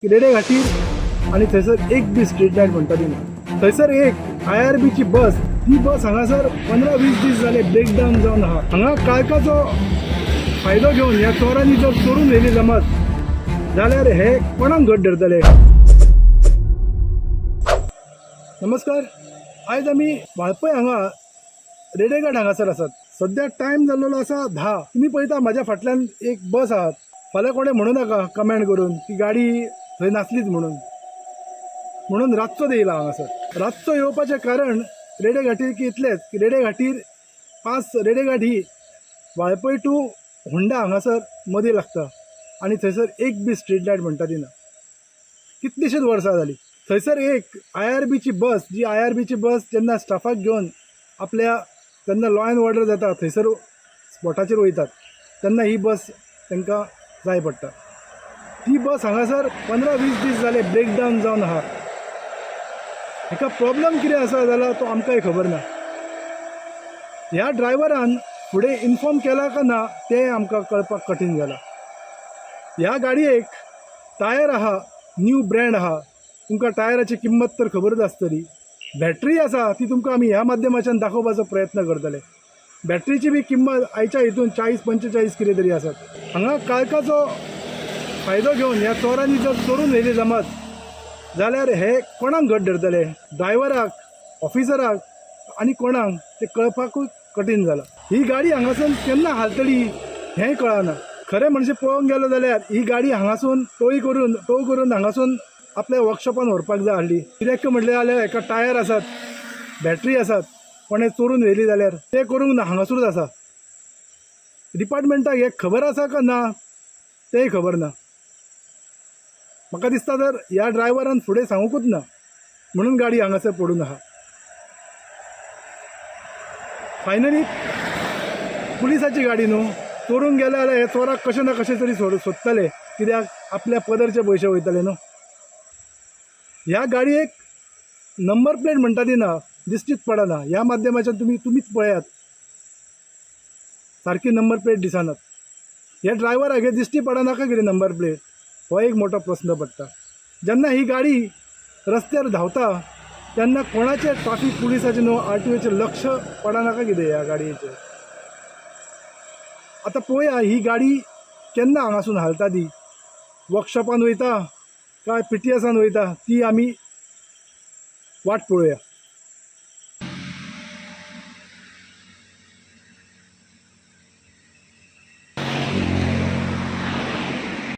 रेडे घाटीर आणि थंयसर एक बी स्ट्रीट लायट म्हणटा ती ना. थंयसर एक IRBची बस, ती बस हांगासर 15-20 दीस जाले ब्रेकडावन जावन आहा. हांगा काळखाचो फायदो घेवन ह्या चोरांनी जर चोरून व्हेली जमात जाल्यार हे कोणाक घट धरतले. नमस्कार, आयज आमी वाळपय हांगा रेडेघाट हांगासर आसात. सध्या टायम जाल्लो आसा 10. तुम्ही पळयता म्हाज्या फाटल्यान एक बस आहात. फाल्यां कोणें म्हणू नाका कमेंट करून की गाडी थंय नासलीच म्हणून रातचो येयला हांगासर. रातचो येवपाचें कारण रेडे घाटीर की इतलेंच की रेडे घाटीर पास रेडेघाट ही वाळपय टू होंडा हांगासर मदीं लागता आनी थंयसर एक बी स्ट्रीट लायट म्हणटा ती ना. कितलीशींच वर्सां जालीं. थंयसर एक IRBची बस, जी IRBची बस जेन्ना स्टाफाक घेवन आपल्या जेन्ना लॉ अँड ऑर्डर जाता थंयसर स्पॉटाचेर वयतात तेन्ना ही बस तांकां जाय पडटा. ती बस हांगासर 15-20 दीस जाले ब्रेकडावन जावन आहा. हेका प्रॉब्लम कितें आसा जाल्यार तो आमकांय खबर ना. ह्या ड्रायव्हरान फुडें इन्फॉर्म केला का ना तें आमकां कळपाक कठीण जालां. ह्या गाडयेक टायर आहा, न्यू ब्रँड आहा. तुमकां टायराची किंमत तर खबरच आसतली. बॅटरी आसा ती तुमकां आमी ह्या माध्यमाच्यान दाखोवपाचो प्रयत्न करतले. बॅटरीची बी किंमत आयच्या हितून 40-45 कितें तरी आसात. हांगा काळखाचो फायदो घेवन ह्या चोरांनी जर चोरून व्हेली जमात जाल्यार हे कोणाक घट धरतले. ड्रायव्हराक, ऑफिसराक आनी कोणाक ते कळपाकूच कठीण जालां. ही गाडी हांगासून केन्ना हालतली हेंय कळना. खरें म्हणजे पळोवंक गेलो जाल्यार ही गाडी हांगासून टो करून हांगासून आपल्या वर्कशॉपान व्हरपाक जाय आहली. कित्याक म्हटलें जाल्यार हेका टायर आसात, बॅटरी आसात. कोणें चोरून व्हेली जाल्यार ते करूंक ना, हांगासूरच आसा. डिपार्टमेंटाक हे खबर आसा का ना तेंय खबर ना. म्हाका दिसता तर ह्या ड्रायव्हरान फुडें सांगूकूच ना म्हणून गाडी हांगासर पडून आहा. फायनली पुलिसाची गाडी न्हू, चोरून गेले जाल्यार हे चोराक कशें ना कशें तरी सोदतले. कित्याक आपल्या पदरचे पयशे वयतले न्हू. ह्या गाडयेक नंबर प्लेट म्हणटा ती ना, दिश्टीच पडना. ह्या माध्यमाच्यान तुमीच पळयात सारकी नंबर प्लेट दिसनात. ह्या ड्रायव्हराक हे दिश्टी पडनाका कितें नंबर प्लेट, हो एक मोठो प्रश्न पडटा. जेन्ना ही गाडी रस्त्यार धांवता तेन्ना कोणाचे ट्राफीक पुलिसाचे न्हू RTOचे लक्ष पडनाका कितें ह्या गाडयेचेर. आतां पळोवया ही गाडी केन्ना हांगासून हालता ती. वर्कशॉपान वयता काय PTSान वयता ती आमी वाट पळोवया.